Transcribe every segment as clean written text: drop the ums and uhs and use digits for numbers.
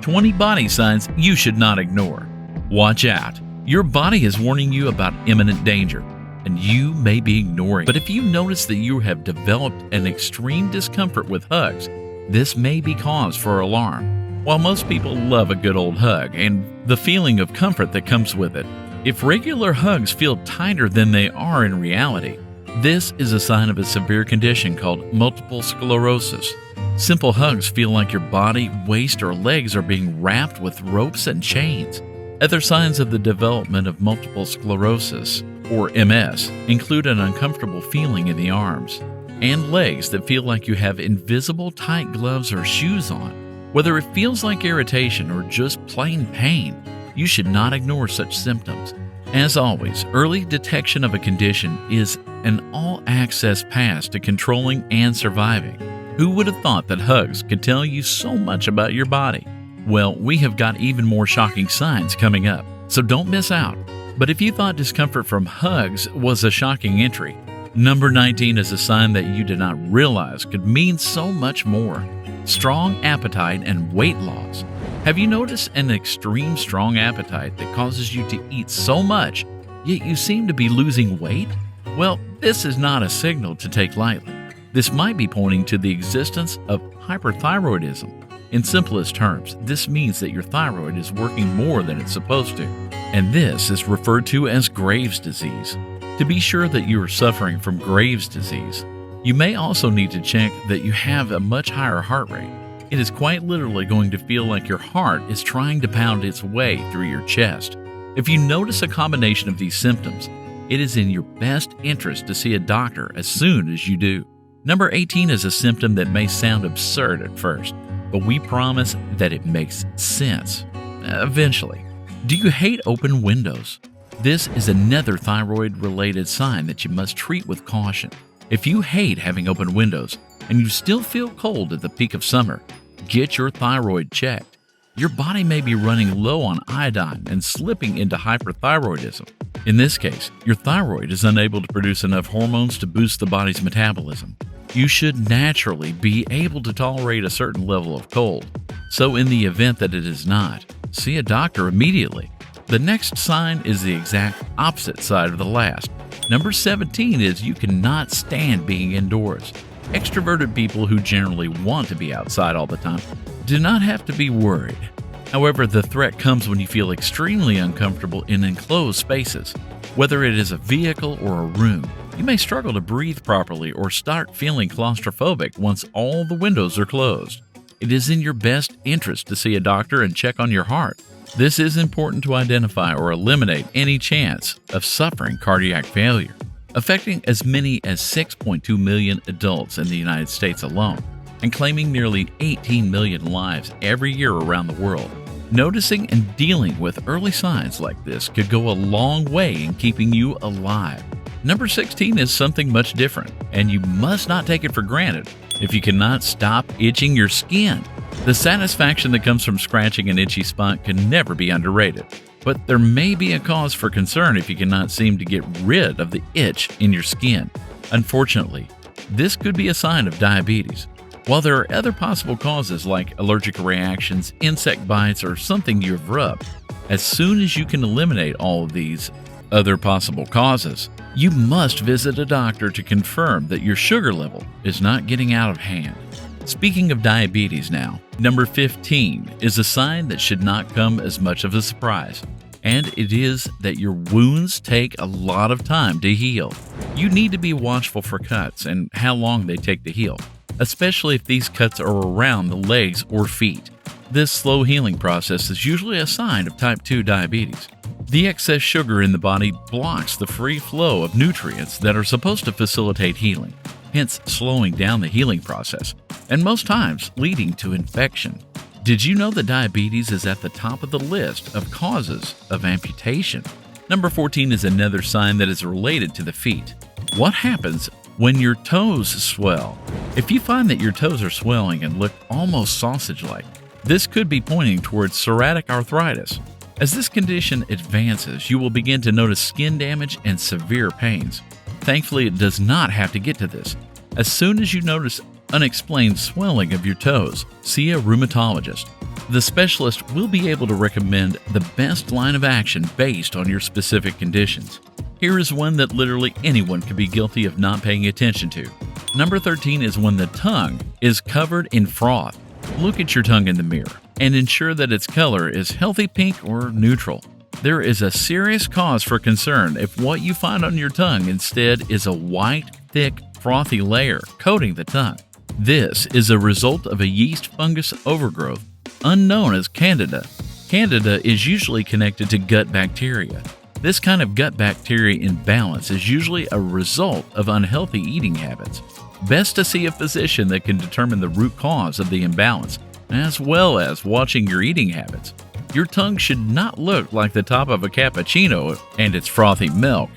20 body signs you should not ignore. Watch out. Your body is warning you about imminent danger, and you may be ignoring it. But if you notice that you have developed an extreme discomfort with hugs, this may be cause for alarm. While most people love a good old hug and the feeling of comfort that comes with it, if regular hugs feel tighter than they are in reality, this is a sign of a severe condition called multiple sclerosis. Simple hugs feel like your body, waist, or legs are being wrapped with ropes and chains. Other signs of the development of multiple sclerosis, or MS, include an uncomfortable feeling in the arms and legs that feel like you have invisible tight gloves or shoes on. Whether it feels like irritation or just plain pain, you should not ignore such symptoms. As always, early detection of a condition is an all-access pass to controlling and surviving. Who would have thought that hugs could tell you so much about your body? Well, we have got even more shocking signs coming up, so don't miss out. But if you thought discomfort from hugs was a shocking entry, number 19 is a sign that you did not realize could mean so much more. Strong appetite and weight loss. Have you noticed an extreme strong appetite that causes you to eat so much, yet you seem to be losing weight? Well, this is not a signal to take lightly. This might be pointing to the existence of hyperthyroidism. In simplest terms, this means that your thyroid is working more than it's supposed to, and this is referred to as Graves' disease. To be sure that you are suffering from Graves' disease, you may also need to check that you have a much higher heart rate. It is quite literally going to feel like your heart is trying to pound its way through your chest. If you notice a combination of these symptoms, it is in your best interest to see a doctor as soon as you do. Number 18 is a symptom that may sound absurd at first, but we promise that it makes sense eventually. Do you hate open windows? This is another thyroid-related sign that you must treat with caution. If you hate having open windows and you still feel cold at the peak of summer, get your thyroid checked. Your body may be running low on iodine and slipping into hyperthyroidism. In this case, your thyroid is unable to produce enough hormones to boost the body's metabolism. You should naturally be able to tolerate a certain level of cold. So in the event that it is not, see a doctor immediately. The next sign is the exact opposite side of the last. Number 17 is you cannot stand being indoors. Extroverted people who generally want to be outside all the time do not have to be worried. However, the threat comes when you feel extremely uncomfortable in enclosed spaces. Whether it is a vehicle or a room, you may struggle to breathe properly or start feeling claustrophobic once all the windows are closed. It is in your best interest to see a doctor and check on your heart. This is important to identify or eliminate any chance of suffering cardiac failure, affecting as many as 6.2 million adults in the United States alone, and claiming nearly 18 million lives every year around the world. Noticing and dealing with early signs like this could go a long way in keeping you alive. Number 16 is something much different, and you must not take it for granted if you cannot stop itching your skin. The satisfaction that comes from scratching an itchy spot can never be underrated, but there may be a cause for concern if you cannot seem to get rid of the itch in your skin. Unfortunately, this could be a sign of diabetes. While there are other possible causes like allergic reactions, insect bites, or something you've rubbed, as soon as you can eliminate all of these other possible causes, you must visit a doctor to confirm that your sugar level is not getting out of hand. Speaking of diabetes now, number 15 is a sign that should not come as much of a surprise, and it is that your wounds take a lot of time to heal. You need to be watchful for cuts and how long they take to heal, especially if these cuts are around the legs or feet. This slow healing process is usually a sign of type 2 diabetes. The excess sugar in the body blocks the free flow of nutrients that are supposed to facilitate healing, hence slowing down the healing process, and most times leading to infection. Did you know that diabetes is at the top of the list of causes of amputation? Number 14 is another sign that is related to the feet. What happens when your toes swell? If you find that your toes are swelling and look almost sausage-like, this could be pointing towards psoriatic arthritis. As this condition advances, you will begin to notice skin damage and severe pains. Thankfully, it does not have to get to this. As soon as you notice unexplained swelling of your toes, see a rheumatologist. The specialist will be able to recommend the best line of action based on your specific conditions. Here is one that literally anyone could be guilty of not paying attention to. Number 13 is when the tongue is covered in froth. Look at your tongue in the mirror and ensure that its color is healthy pink or neutral. There is a serious cause for concern if what you find on your tongue instead is a white, thick, frothy layer coating the tongue. This is a result of a yeast fungus overgrowth unknown as Candida. Candida is usually connected to gut bacteria. This kind of gut bacteria imbalance is usually a result of unhealthy eating habits. Best to see a physician that can determine the root cause of the imbalance, as well as watching your eating habits. Your tongue should not look like the top of a cappuccino and its frothy milk.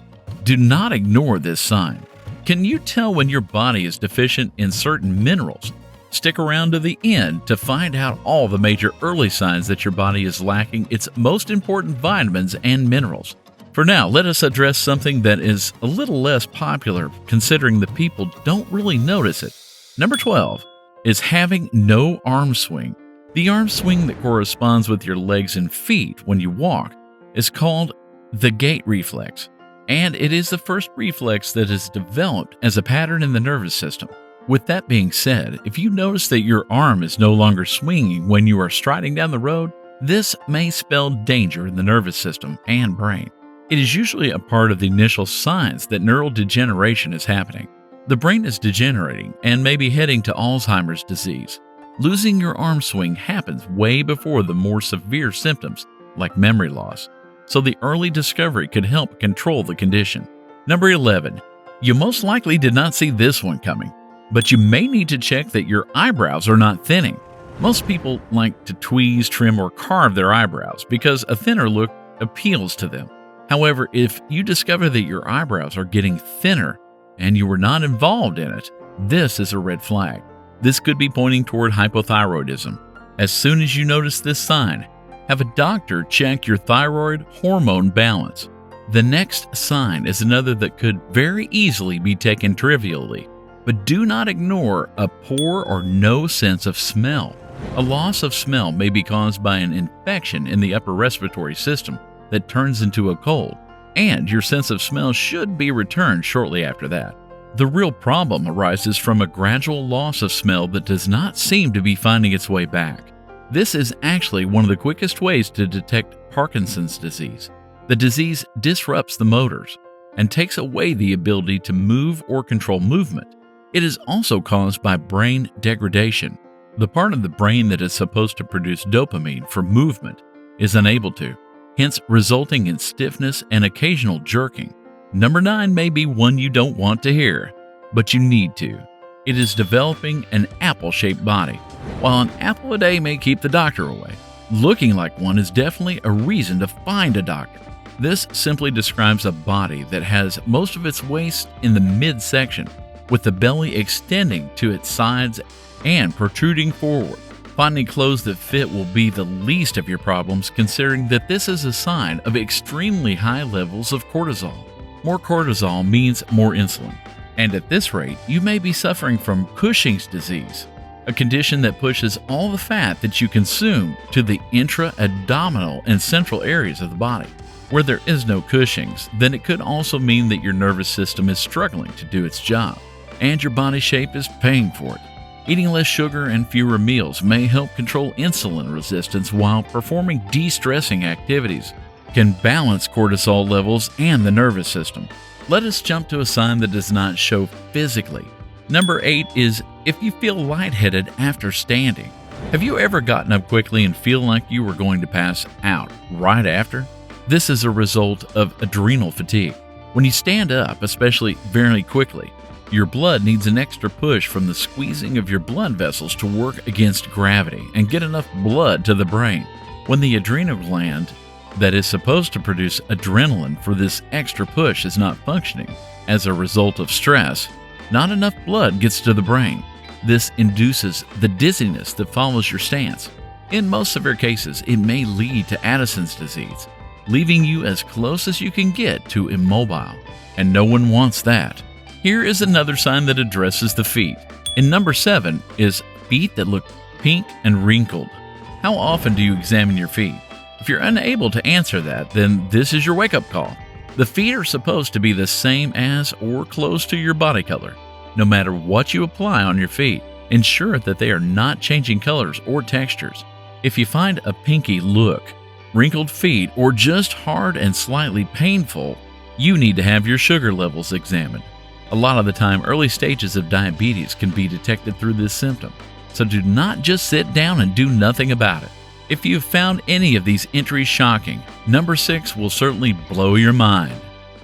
Do not ignore this sign. Can you tell when your body is deficient in certain minerals? Stick around to the end to find out all the major early signs that your body is lacking its most important vitamins and minerals. For now, let us address something that is a little less popular considering the people don't really notice it. Number 12 is having no arm swing. The arm swing that corresponds with your legs and feet when you walk is called the gait reflex, and it is the first reflex that is developed as a pattern in the nervous system. With that being said, if you notice that your arm is no longer swinging when you are striding down the road, this may spell danger in the nervous system and brain. It is usually a part of the initial signs that neural degeneration is happening. The brain is degenerating and may be heading to Alzheimer's disease. Losing your arm swing happens way before the more severe symptoms, like memory loss, so the early discovery could help control the condition. Number 11. You most likely did not see this one coming, but you may need to check that your eyebrows are not thinning. Most people like to tweeze, trim, or carve their eyebrows because a thinner look appeals to them. However, if you discover that your eyebrows are getting thinner and you were not involved in it, this is a red flag. This could be pointing toward hypothyroidism. As soon as you notice this sign, have a doctor check your thyroid hormone balance. The next sign is another that could very easily be taken trivially, but do not ignore a poor or no sense of smell. A loss of smell may be caused by an infection in the upper respiratory system that turns into a cold, and your sense of smell should be returned shortly after that. The real problem arises from a gradual loss of smell that does not seem to be finding its way back. This is actually one of the quickest ways to detect Parkinson's disease. The disease disrupts the motors and takes away the ability to move or control movement. It is also caused by brain degradation. The part of the brain that is supposed to produce dopamine for movement is unable to, hence resulting in stiffness and occasional jerking. Number 9 may be one you don't want to hear, but you need to. It is developing an apple-shaped body. While an apple a day may keep the doctor away, looking like one is definitely a reason to find a doctor. This simply describes a body that has most of its waist in the midsection, with the belly extending to its sides and protruding forward. Finding clothes that fit will be the least of your problems, considering that this is a sign of extremely high levels of cortisol. More cortisol means more insulin, and at this rate, you may be suffering from Cushing's disease, a condition that pushes all the fat that you consume to the intra-abdominal and central areas of the body. Where there is no Cushing's, then it could also mean that your nervous system is struggling to do its job, and your body shape is paying for it. Eating less sugar and fewer meals may help control insulin resistance, while performing de-stressing activities can balance cortisol levels and the nervous system. Let us jump to a sign that does not show physically. Number 8 is if you feel lightheaded after standing. Have you ever gotten up quickly and feel like you were going to pass out right after? This is a result of adrenal fatigue. When you stand up, especially very quickly, your blood needs an extra push from the squeezing of your blood vessels to work against gravity and get enough blood to the brain. When the adrenal gland that is supposed to produce adrenaline for this extra push is not functioning as a result of stress, not enough blood gets to the brain. This induces the dizziness that follows your stance. In most severe cases, it may lead to Addison's disease, leaving you as close as you can get to immobile, and no one wants that. Here is another sign that addresses the feet. In number 7 is feet that look pink and wrinkled. How often do you examine your feet? If you're unable to answer that, then this is your wake-up call. The feet are supposed to be the same as or close to your body color. No matter what you apply on your feet, ensure that they are not changing colors or textures. If you find a pinky look, wrinkled feet, or just hard and slightly painful, you need to have your sugar levels examined. A lot of the time, early stages of diabetes can be detected through this symptom, so do not just sit down and do nothing about it. If you've found any of these entries shocking, number 6 will certainly blow your mind.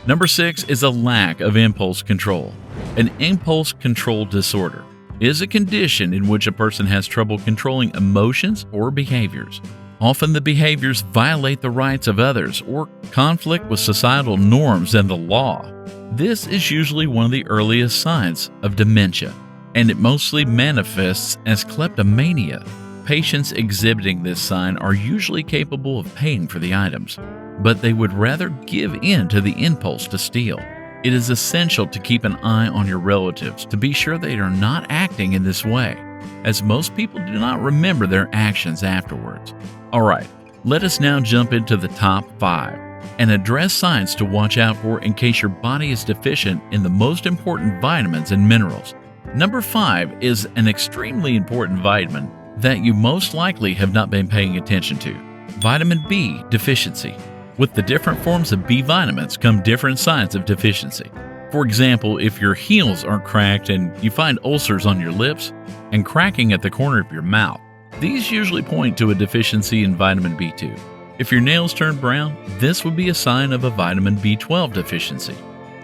Number 6 is a lack of impulse control. An impulse control disorder is a condition in which a person has trouble controlling emotions or behaviors. Often the behaviors violate the rights of others or conflict with societal norms and the law. This is usually one of the earliest signs of dementia, and it mostly manifests as kleptomania. Patients exhibiting this sign are usually capable of paying for the items, but they would rather give in to the impulse to steal. It is essential to keep an eye on your relatives to be sure they are not acting in this way, as most people do not remember their actions afterwards. Alright, let us now jump into the top 5 and address signs to watch out for in case your body is deficient in the most important vitamins and minerals. Number 5 is an extremely important vitamin that you most likely have not been paying attention to: vitamin B deficiency. With the different forms of B vitamins come different signs of deficiency. For example, if your heels are cracked and you find ulcers on your lips and cracking at the corner of your mouth, these usually point to a deficiency in vitamin B2. If your nails turn brown, this would be a sign of a vitamin B12 deficiency.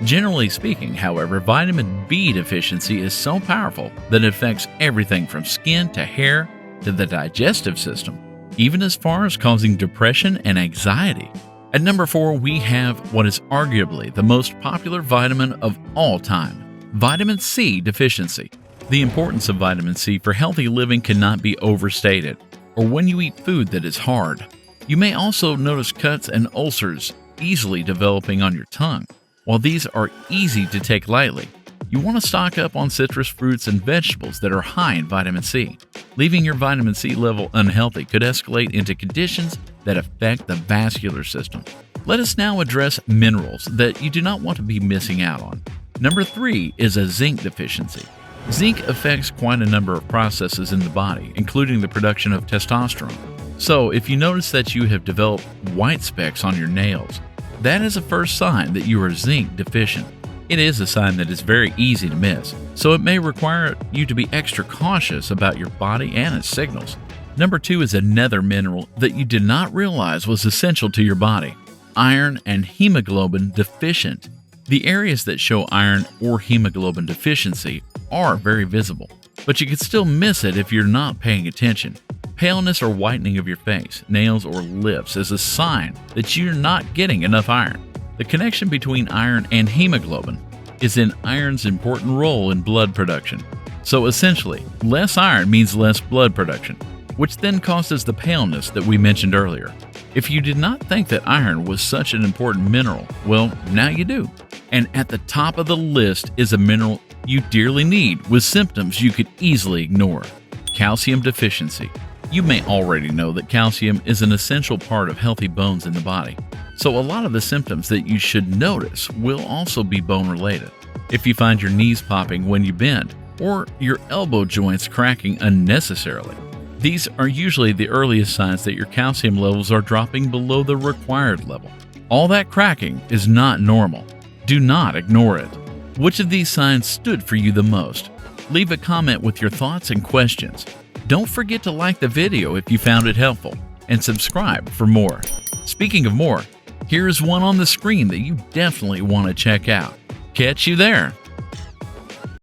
Generally speaking, however, vitamin B deficiency is so powerful that it affects everything from skin to hair to the digestive system, even as far as causing depression and anxiety. At number 4, we have what is arguably the most popular vitamin of all time: vitamin C deficiency. The importance of vitamin C for healthy living cannot be overstated, or when you eat food that is hard. You may also notice cuts and ulcers easily developing on your tongue. While these are easy to take lightly, you want to stock up on citrus fruits and vegetables that are high in vitamin C. Leaving your vitamin C level unhealthy could escalate into conditions that affect the vascular system. Let us now address minerals that you do not want to be missing out on. Number 3 is a zinc deficiency. Zinc affects quite a number of processes in the body, including the production of testosterone. So, if you notice that you have developed white specks on your nails, that is a first sign that you are zinc deficient. It is a sign that is very easy to miss, so it may require you to be extra cautious about your body and its signals. Number 2 is another mineral that you did not realize was essential to your body: iron and hemoglobin deficient. The areas that show iron or hemoglobin deficiency are very visible, but you can still miss it if you're not paying attention. Paleness or whitening of your face, nails, or lips is a sign that you're not getting enough iron. The connection between iron and hemoglobin is in iron's important role in blood production. So essentially, less iron means less blood production, which then causes the paleness that we mentioned earlier. If you did not think that iron was such an important mineral, well, now you do. And at the top of the list is a mineral you dearly need with symptoms you could easily ignore: calcium deficiency. You may already know that calcium is an essential part of healthy bones in the body, so a lot of the symptoms that you should notice will also be bone-related. If you find your knees popping when you bend, or your elbow joints cracking unnecessarily, these are usually the earliest signs that your calcium levels are dropping below the required level. All that cracking is not normal. Do not ignore it. Which of these signs stood for you the most? Leave a comment with your thoughts and questions. Don't forget to like the video if you found it helpful, and subscribe for more. Speaking of more, here is one on the screen that you definitely want to check out. Catch you there.